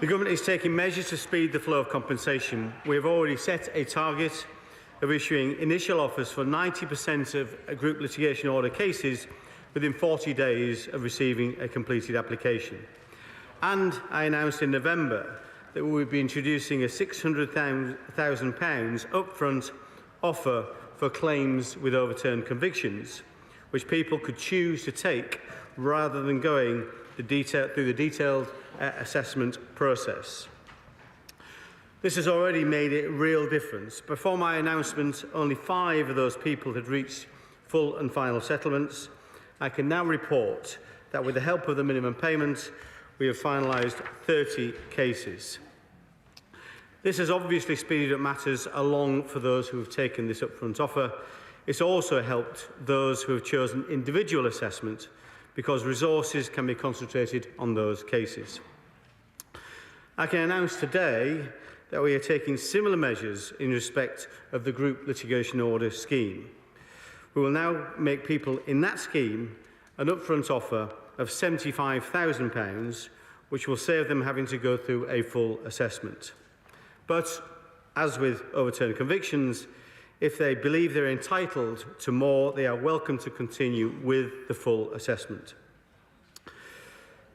The Government is taking measures to speed the flow of compensation. We have already set a target of issuing initial offers for 90% of group litigation order cases within 40 days of receiving a completed application. And I announced in November that we would be introducing a £600,000 upfront offer for claims with overturned convictions, which people could choose to take rather than going through the detailed assessment process. This has already made a real difference. Before my announcement, only 5 of those people had reached full and final settlements. I can now report that with the help of the minimum payment, we have finalised 30 cases. This has obviously speeded up matters along for those who have taken this upfront offer. It's also helped those who have chosen individual assessment because resources can be concentrated on those cases. I can announce today that we are taking similar measures in respect of the group litigation order scheme. We will now make people in that scheme an upfront offer of £75,000, which will save them having to go through a full assessment. But, as with overturned convictions, if they believe they're entitled to more, they are welcome to continue with the full assessment.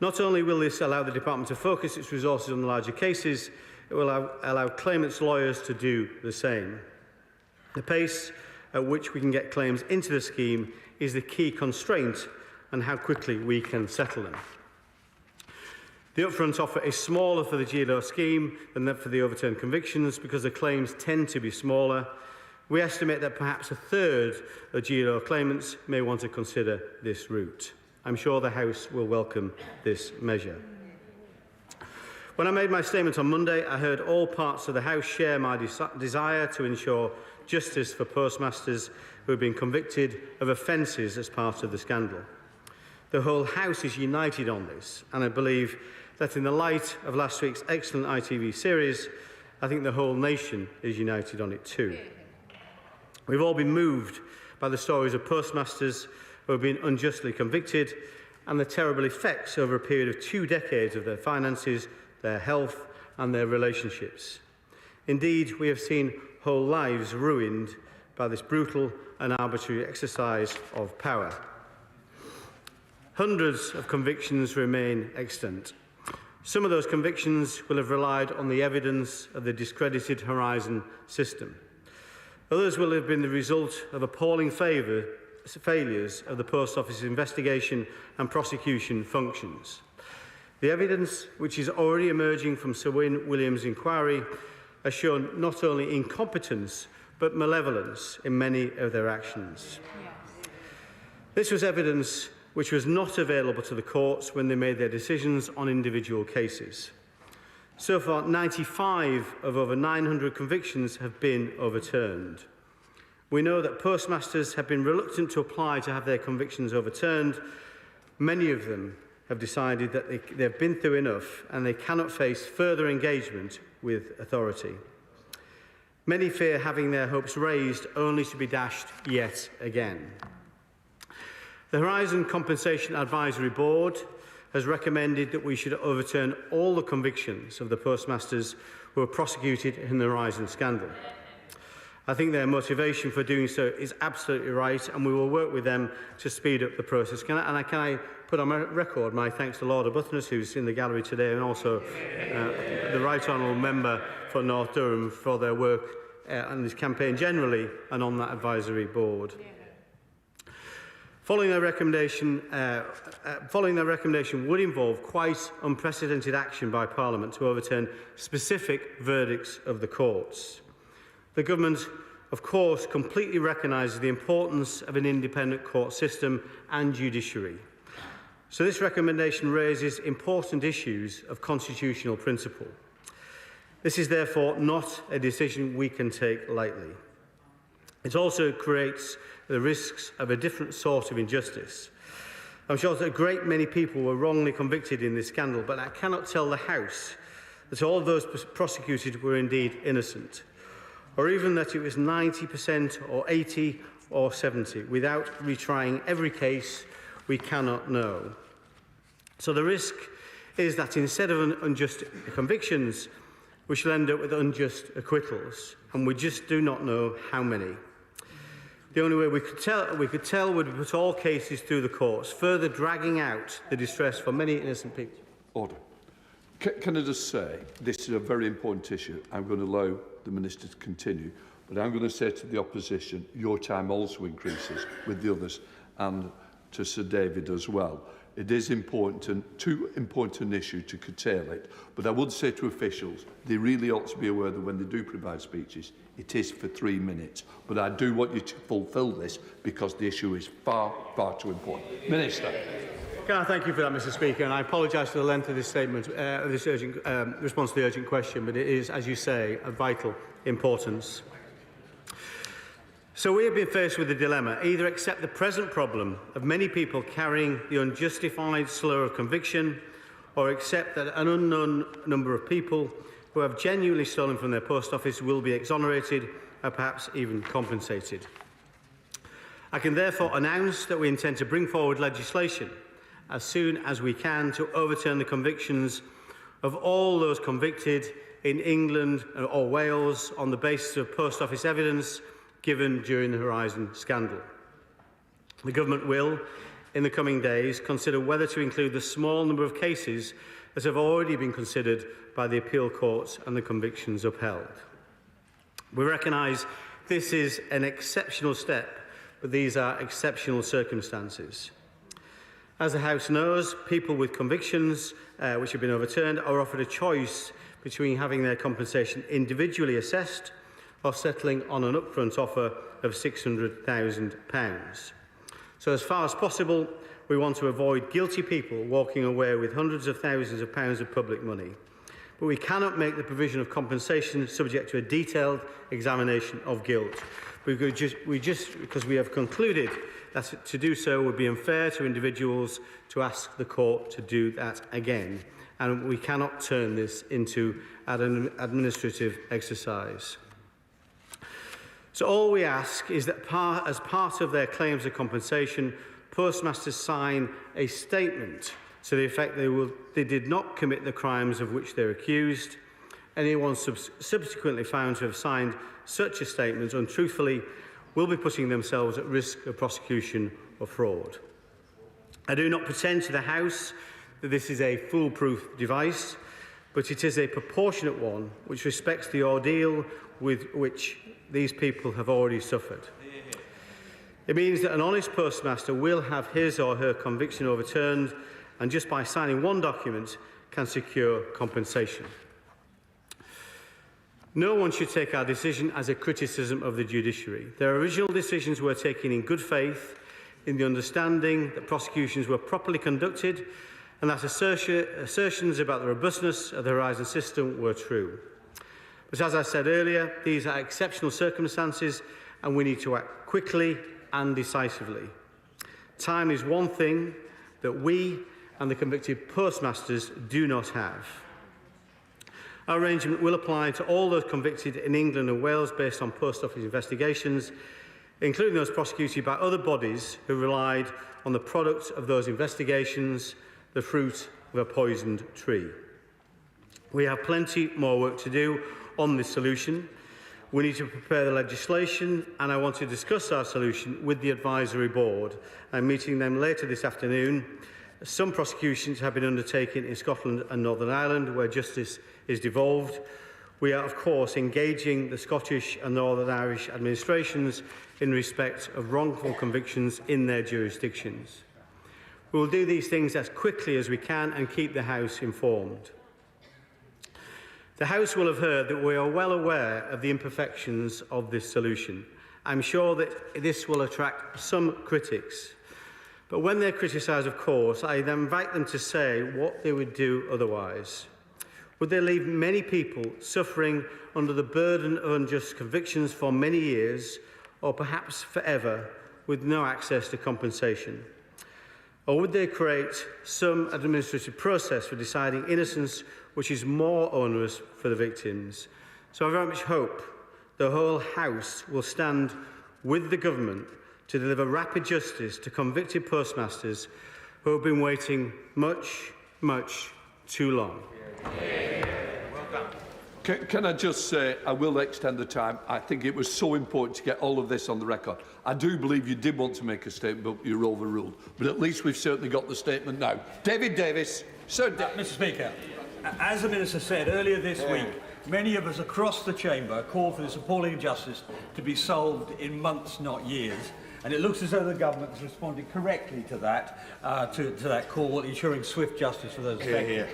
Not only will this allow the Department to focus its resources on the larger cases, it will allow claimants' lawyers to do the same. The pace at which we can get claims into the scheme is the key constraint on how quickly we can settle them. The upfront offer is smaller for the GLO scheme than that for the overturned convictions because the claims tend to be smaller. We estimate that perhaps a third of GLO claimants may want to consider this route. I'm sure the House will welcome this measure. When I made my statement on Monday, I heard all parts of the House share my desire to ensure justice for postmasters who have been convicted of offences as part of the scandal. The whole House is united on this, and I believe that in the light of last week's excellent ITV series, I think the whole nation is united on it too. We've all been moved by the stories of postmasters who have been unjustly convicted and the terrible effects over a period of 2 decades of their finances, their health and their relationships. Indeed, we have seen whole lives ruined by this brutal and arbitrary exercise of power. Hundreds of convictions remain extant. Some of those convictions will have relied on the evidence of the discredited Horizon system. Others will have been the result of appalling failures of the Post Office investigation and prosecution functions. The evidence, which is already emerging from Sir Win Williams' inquiry, has shown not only incompetence but malevolence in many of their actions. This was evidence which was not available to the courts when they made their decisions on individual cases. So far, 95 of over 900 convictions have been overturned. We know that postmasters have been reluctant to apply to have their convictions overturned. Many of them have decided that they've been through enough and they cannot face further engagement with authority. Many fear having their hopes raised only to be dashed yet again. The Horizon Compensation Advisory Board has recommended that we should overturn all the convictions of the postmasters who were prosecuted in the Horizon scandal. I think their motivation for doing so is absolutely right, and we will work with them to speed up the process. Can I put on record my thanks to Lord Arbuthnot, who's in the gallery today, and also the Right Honourable Member for North Durham for their work on this campaign generally and on that advisory board. Following their recommendation would involve quite unprecedented action by Parliament to overturn specific verdicts of the courts. The Government, of course, completely recognises the importance of an independent court system and judiciary. So this recommendation raises important issues of constitutional principle. This is therefore not a decision we can take lightly. It also creates the risks of a different sort of injustice. I'm sure that a great many people were wrongly convicted in this scandal, but I cannot tell the House that all of those prosecuted were indeed innocent, or even that it was 90% or 80 or 70. Without retrying every case, we cannot know. So the risk is that instead of unjust convictions, we shall end up with unjust acquittals, and we just do not know how many. The only way we could tell would be to put all cases through the courts, further dragging out the distress for many innocent people. Order. Can I just say, this is a very important issue. I'm going to allow the Minister to continue, but I'm going to say to the opposition, your time also increases with the others, and to Sir David as well. It is important, too important an issue to curtail it, but I would say to officials, they really ought to be aware that when they do provide speeches, it is for 3 minutes. But I do want you to fulfil this because the issue is far, far too important. Minister. Can I thank you for that, Mr. Speaker, and I apologise for the length of this statement, this urgent response to the urgent question, but it is, as you say, of vital importance. So we have been faced with a dilemma: either accept the present problem of many people carrying the unjustified slur of conviction, or accept that an unknown number of people who have genuinely stolen from their post office will be exonerated or perhaps even compensated. I can therefore announce that we intend to bring forward legislation as soon as we can to overturn the convictions of all those convicted in England or Wales on the basis of post office evidence given during the Horizon scandal. The Government will, in the coming days, consider whether to include the small number of cases that have already been considered by the appeal courts and the convictions upheld. We recognise this is an exceptional step, but these are exceptional circumstances. As the House knows, people with convictions which have been overturned are offered a choice between having their compensation individually assessed or settling on an upfront offer of £600,000. So as far as possible, we want to avoid guilty people walking away with hundreds of thousands of pounds of public money. But we cannot make the provision of compensation subject to a detailed examination of guilt. Because we have concluded that to do so would be unfair to individuals to ask the court to do that again. And we cannot turn this into an administrative exercise. So all we ask is that as part of their claims of compensation, postmasters sign a statement to the effect they did not commit the crimes of which they're accused. Anyone subsequently found to have signed such a statement untruthfully will be putting themselves at risk of prosecution or fraud. I do not pretend to the House that this is a foolproof device, but it is a proportionate one which respects the ordeal with which these people have already suffered. It means that an honest postmaster will have his or her conviction overturned, and just by signing one document can secure compensation. No one should take our decision as a criticism of the judiciary. Their original decisions were taken in good faith, in the understanding that prosecutions were properly conducted and that assertions about the robustness of the Horizon system were true. But as I said earlier, these are exceptional circumstances and we need to act quickly and decisively. Time is one thing that we and the convicted postmasters do not have. Our arrangement will apply to all those convicted in England and Wales based on post office investigations, including those prosecuted by other bodies who relied on the product of those investigations, the fruit of a poisoned tree. We have plenty more work to do on this solution. We need to prepare the legislation, and I want to discuss our solution with the Advisory Board. I'm meeting them later this afternoon. Some prosecutions have been undertaken in Scotland and Northern Ireland, where justice is devolved. We are, of course, engaging the Scottish and Northern Irish administrations in respect of wrongful convictions in their jurisdictions. We will do these things as quickly as we can and keep the House informed. The House will have heard that we are well aware of the imperfections of this solution. I'm sure that this will attract some critics. But when they're criticised, of course, I then invite them to say what they would do otherwise. Would they leave many people suffering under the burden of unjust convictions for many years, or perhaps forever, with no access to compensation? Or would they create some administrative process for deciding innocence which is more onerous for the victims? So I very much hope the whole House will stand with the Government to deliver rapid justice to convicted postmasters who have been waiting much, much too long. Can I just say, I will extend the time. I think it was so important to get all of this on the record. I do believe you did want to make a statement, but you're overruled. But at least we've certainly got the statement now. David Davis. Sir Mr. Speaker, as the Minister said earlier this week, many of us across the chamber called for this appalling injustice to be solved in months, not years. And it looks as though the government has responded correctly to that, to that call, ensuring swift justice for those affected.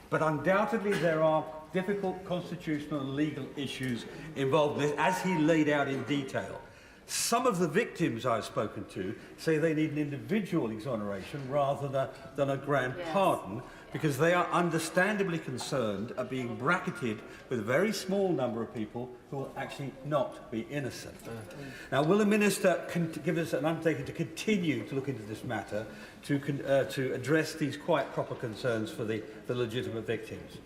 But undoubtedly there are difficult constitutional and legal issues involved in this, as he laid out in detail. Some of the victims I've spoken to say they need an individual exoneration rather than a grand pardon, because they are understandably concerned at being bracketed with a very small number of people who will actually not be innocent. Now, will the Minister give us an undertaking to continue to look into this matter to address these quite proper concerns for the legitimate victims?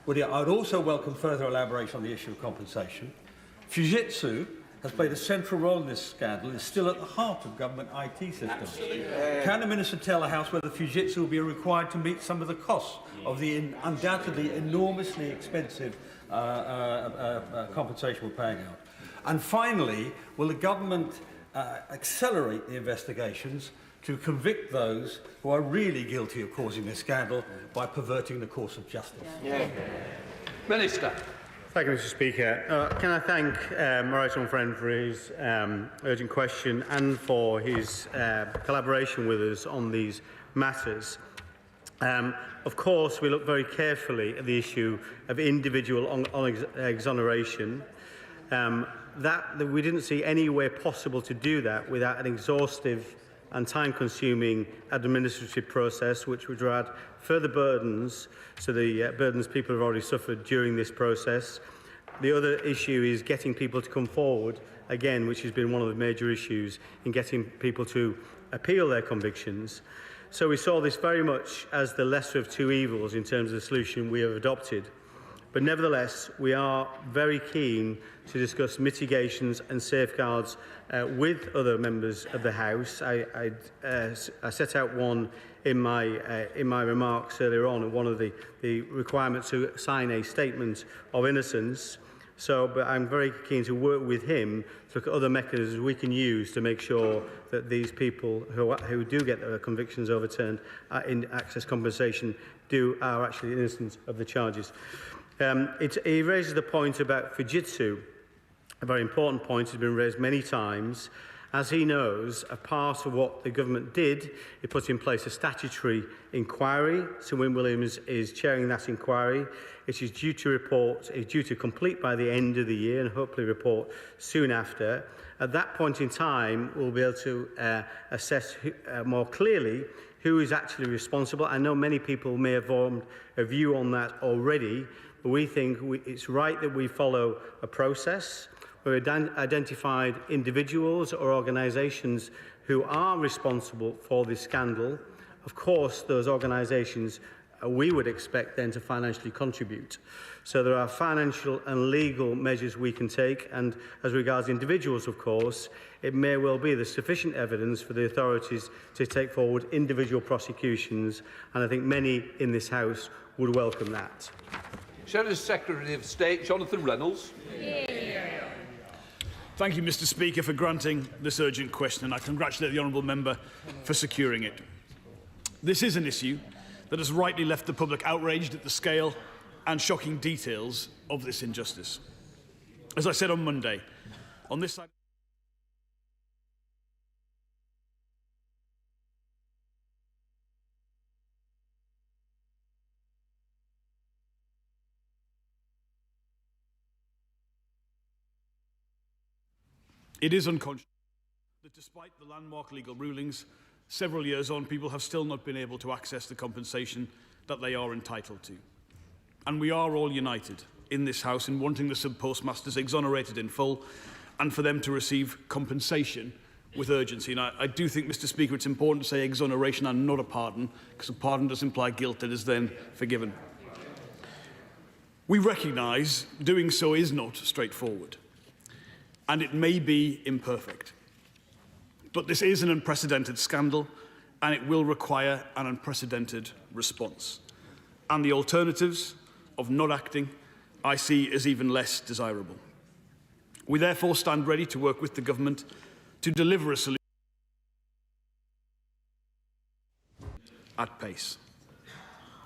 I would also welcome further elaboration on the issue of compensation. Fujitsu has played a central role in this scandal and is still at the heart of government IT systems. Can the Minister tell the House whether Fujitsu will be required to meet some of the costs of the undoubtedly enormously expensive compensation we're paying out? And finally, will the government accelerate the investigations to convict those who are really guilty of causing this scandal by perverting the course of justice? Minister. Thank you, Mr. Speaker. Can I thank my right honourable friend for his urgent question and for his collaboration with us on these matters. Of course, we look very carefully at the issue of individual exoneration. That we didn't see any way possible to do that without an exhaustive and time-consuming administrative process, which would add further burdens to the burdens people have already suffered during this process. The other issue is getting people to come forward, again, which has been one of the major issues in getting people to appeal their convictions. So we saw this very much as the lesser of two evils in terms of the solution we have adopted. But nevertheless, we are very keen to discuss mitigations and safeguards with other members of the House. I set out one in my remarks earlier on, one of the requirements to sign a statement of innocence. But I'm very keen to work with him to look at other mechanisms we can use to make sure that these people who do get their convictions overturned in access compensation are actually innocent of the charges. He raises the point about Fujitsu, a very important point. Has been raised many times. As he knows, a part of what the government did, it put in place a statutory inquiry. Sir Win Williams is chairing that inquiry. It is due to complete by the end of the year and hopefully report soon after. At that point in time, we'll be able to assess more clearly who is actually responsible. I know many people may have formed a view on that already, but we think it's right that we follow a process. We've identified individuals or organisations who are responsible for this scandal. Of course, those organisations we would expect then to financially contribute. So there are financial and legal measures we can take, and as regards individuals, of course, it may well be there's sufficient evidence for the authorities to take forward individual prosecutions, and I think many in this House would welcome that. Shadow Secretary of State Jonathan Reynolds. Thank you, Mr. Speaker, for granting this urgent question, and I congratulate the honourable member for securing it. This is an issue that has rightly left the public outraged at the scale and shocking details of this injustice. As I said on Monday, on this side... It is unconscionable that despite the landmark legal rulings, several years on, people have still not been able to access the compensation that they are entitled to. And we are all united in this House in wanting the sub-postmasters exonerated in full and for them to receive compensation with urgency. And I do think, Mr. Speaker, it's important to say exoneration and not a pardon, because a pardon does imply guilt that is then forgiven. We recognise doing so is not straightforward, and it may be imperfect. But this is an unprecedented scandal, and it will require an unprecedented response. and the alternatives of not acting I see as even less desirable. We therefore stand ready to work with the government to deliver a solution at pace.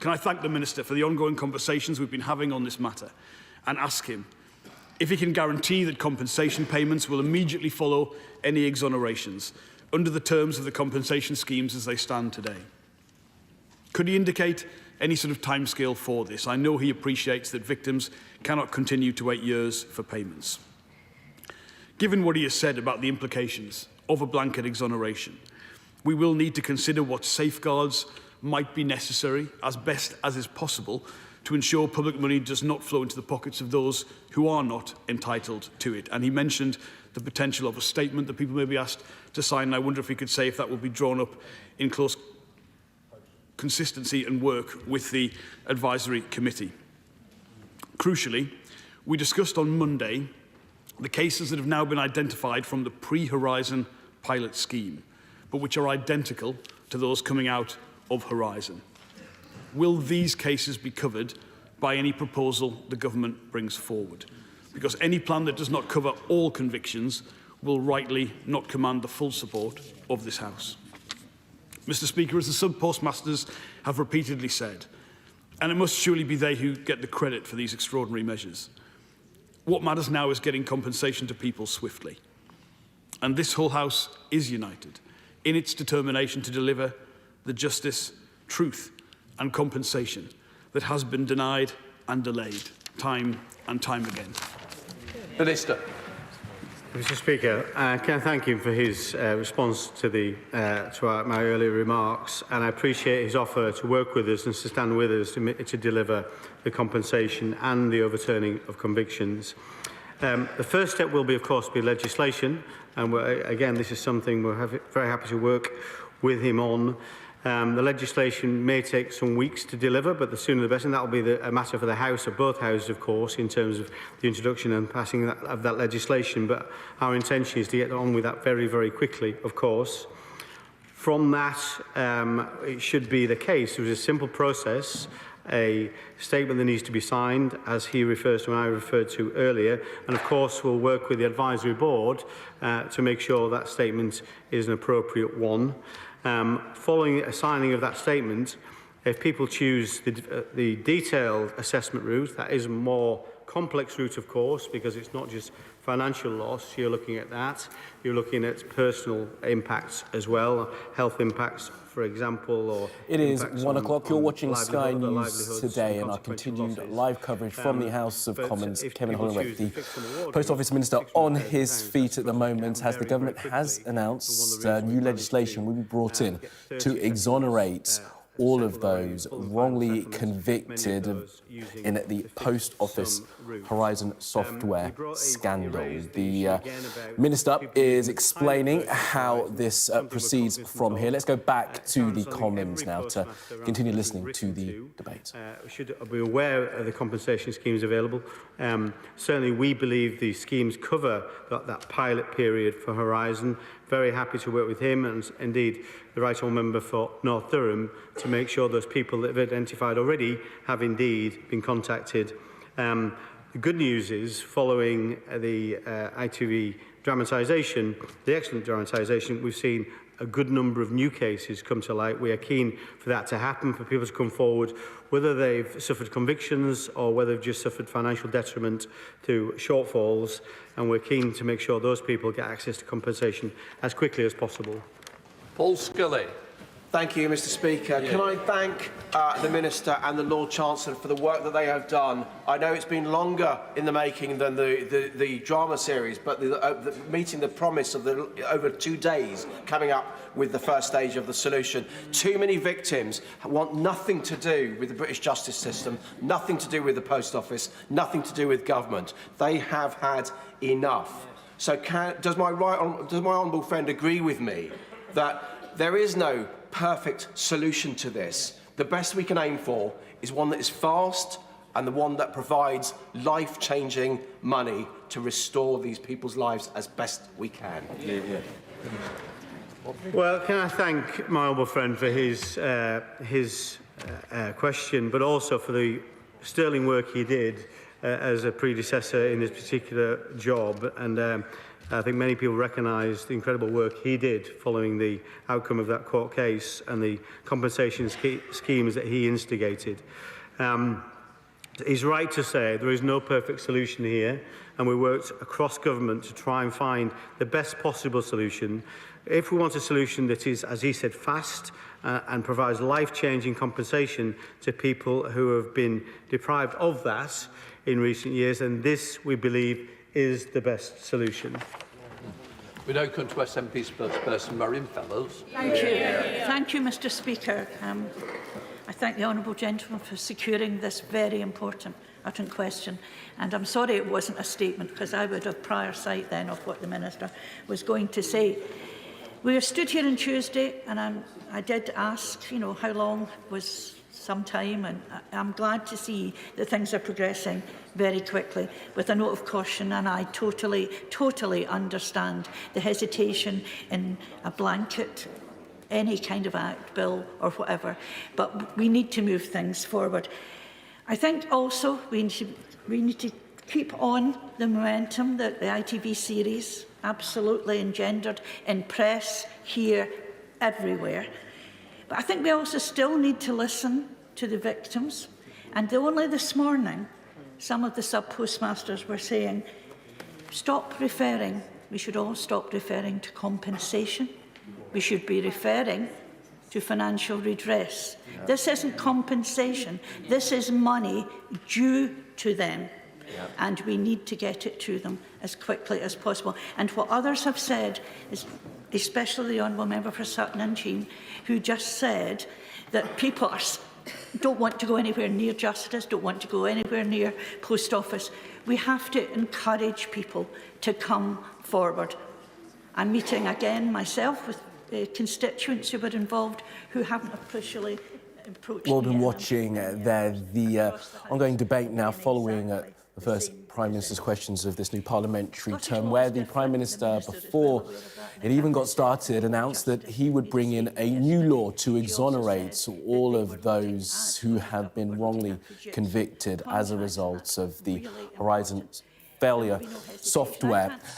Can I thank the Minister for the ongoing conversations we've been having on this matter and ask him if he can guarantee that compensation payments will immediately follow any exonerations under the terms of the compensation schemes as they stand today. Could he indicate any sort of timescale for this? I know he appreciates that victims cannot continue to wait years for payments. Given what he has said about the implications of a blanket exoneration, we will need to consider what safeguards might be necessary as best as is possible to ensure public money does not flow into the pockets of those who are not entitled to it. And he mentioned the potential of a statement that people may be asked to sign. And I wonder if he could say if that will be drawn up in close consistency and work with the advisory committee. Crucially, we discussed on Monday the cases that have now been identified from the pre-Horizon pilot scheme, but which are identical to those coming out of Horizon. Will these cases be covered by any proposal the government brings forward? Because any plan that does not cover all convictions will rightly not command the full support of this House. Mr. Speaker, as the sub-postmasters have repeatedly said, and it must surely be they who get the credit for these extraordinary measures, what matters now is getting compensation to people swiftly. And this whole House is united in its determination to deliver the justice, truth and compensation that has been denied and delayed time and time again. Minister. Mr. Speaker, can I thank him for his response to my earlier remarks, and I appreciate his offer to work with us and to stand with us to deliver the compensation and the overturning of convictions. The first step will be, of course, legislation, and again, this is something we're very happy to work with him on. The legislation may take some weeks to deliver, but the sooner the better, and that will be a matter for the House, of both Houses, of course, in terms of the introduction and passing of that legislation. But our intention is to get on with that very, very quickly, of course. From that, it should be the case. There is a simple process, a statement that needs to be signed, as he refers to and I referred to earlier, and of course we'll work with the advisory board to make sure that statement is an appropriate one. Following a signing of that statement, if people choose the detailed assessment route, that is a more complex route, of course, because it's not just financial loss. You're looking at that. You're looking at personal impacts as well, health impacts, for example, or it is 1 o'clock. You're watching Sky News Today, and our continued live coverage from the House of Commons. Kevin Holloway, the Post Office Minister, on his feet at the moment, as the government has announced new legislation will be brought in to exonerate all of those wrongly convicted in the Post Office Horizon software scandal. The Minister is explaining how this proceeds from here. Let's go back to the Commons now to continue listening to the debate. We should be aware of the compensation schemes available. Certainly we believe the schemes cover that pilot period for Horizon. Very happy to work with him and indeed the Right Honourable Member for North Durham to make sure those people that have identified already have indeed been contacted. The good news is, following the ITV dramatisation, the excellent dramatisation, we've seen a good number of new cases come to light. We are keen for that to happen, for people to come forward, whether they've suffered convictions or whether they've just suffered financial detriment to shortfalls, and we're keen to make sure those people get access to compensation as quickly as possible. Paul Scully. Thank you, Mr. Speaker. Can I thank the Minister and the Lord Chancellor for the work that they have done? I know it's been longer in the making than the drama series, but meeting the promise of over 2 days coming up with the first stage of the solution. Too many victims want nothing to do with the British justice system, nothing to do with the Post Office, nothing to do with government. They have had enough. So does my honourable friend agree with me that there is no perfect solution to this? The best we can aim for is one that is fast and the one that provides life-changing money to restore these people's lives as best we can. Well, can I thank my honourable friend for his question, but also for the sterling work he did as a predecessor in this particular job. And I think many people recognise the incredible work he did following the outcome of that court case and the compensation schemes that he instigated. He's right to say there is no perfect solution here, and we worked across government to try and find the best possible solution. If we want a solution that is, as he said, fast and provides life-changing compensation to people who have been deprived of that in recent years, and this, we believe, is the best solution. We now come to SNP spokesperson Marion Fellows. Thank you. Thank you, Mr Speaker. I thank the honourable gentleman for securing this very important urgent question. And I'm sorry it wasn't a statement, because I would have prior sight then of what the Minister was going to say. We were stood here on Tuesday, and I did ask, how long was some time, and I'm glad to see that things are progressing very quickly with a note of caution, and I totally understand the hesitation in a blanket, any kind of act, bill or whatever, but we need to move things forward. I think also we need to keep on the momentum that the ITV series absolutely engendered in press, here, everywhere. But I think we also still need to listen to the victims. And only this morning, some of the sub-postmasters were saying, stop referring, we should all stop referring to compensation. We should be referring to financial redress. Yeah. This isn't compensation. This is money due to them. Yeah. And we need to get it to them as quickly as possible. And what others have said, is, especially the Honourable Member for Sutton and Sheen, who just said that people don't want to go anywhere near justice, don't want to go anywhere near post office. We have to encourage people to come forward. I'm meeting again myself with constituents who were involved who haven't officially approached me. We've been watching the ongoing debate now following the first Prime Minister's questions of this new parliamentary term, where the Prime Minister, before it even got started, announced that he would bring in a new law to exonerate all of those who have been wrongly convicted as a result of the Horizon failure software.